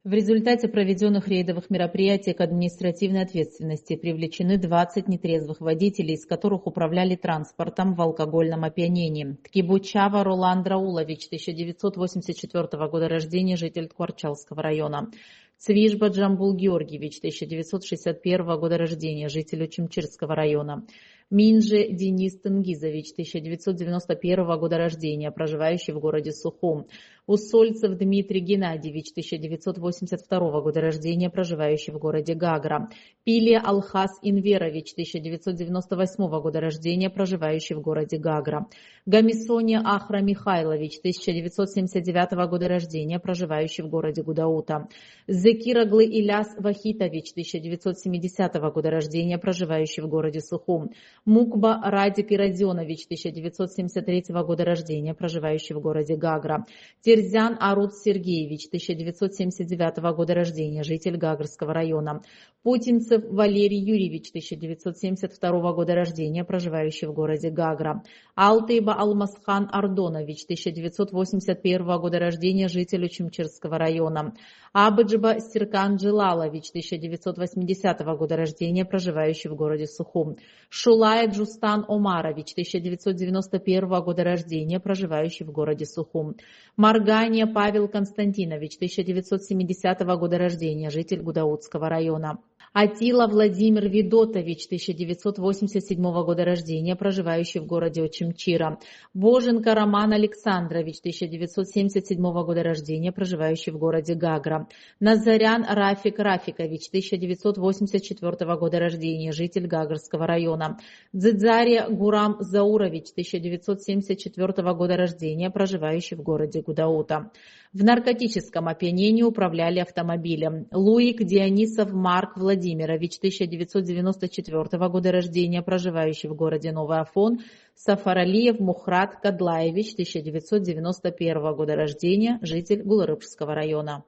В результате проведенных рейдовых мероприятий к административной ответственности привлечены 20 нетрезвых водителей, из которых управляли транспортом в алкогольном опьянении. Ткибучава Ролан Драулович, 1984 года рождения, житель Ткварчалского района. Цвижба Джамбул Георгиевич, 1961 года рождения, житель Учимчирского района. Минже Денис Тенгизович, 1991 года рождения, проживающий в городе Сухум. Усольцев Дмитрий Геннадьевич, 1982 года рождения, проживающий в городе Гагра. Пилия Алхас Инверович, 1998 года рождения, проживающий в городе Гагра. Гамисония Ахра Михайлович, 1979 года рождения, проживающий в городе Гудаута. Зекираглы Иляс Вахитович, 1970 года рождения, проживающий в городе Сухум. Мукба Радик Ирадионович, 1973 года рождения, проживающий в городе Гагра. Терзян Арут Сергеевич, 1979 года рождения, житель Гагрского района. Путинцев Валерий Юрьевич, 1972 года рождения, проживающий в городе Гагра. Алтыйба Алмасхан Ардонович, 1981 года рождения, житель Учимчирского района. Абыджба Сиркан Джилалович, 1980 года рождения, проживающий в городе Сухум. Шулай Джустан Омарович, 1991 года рождения, проживающий в городе Сухум. Маргания Павел Константинович, 1970 года рождения, житель Гудаутского района. Атила Владимир Видотович, 1987 года рождения, проживающий в городе Очимчира. Боженко Роман Александрович, 1977 года рождения, проживающий в городе Гагра. Назарян Рафик Рафикович, 1984 года рождения, житель Гагрского района. Дзидзария Гурам Заурович, 1974 года рождения, проживающий в городе Гудаута. В наркотическом опьянении управляли автомобилем. Луик Дионисов Марк Владимирович, 1994 года рождения, проживающий в городе Новый Афон. Сафаралиев Мухрат Кадлаевич, 1991 года рождения, житель Гулрыбского района.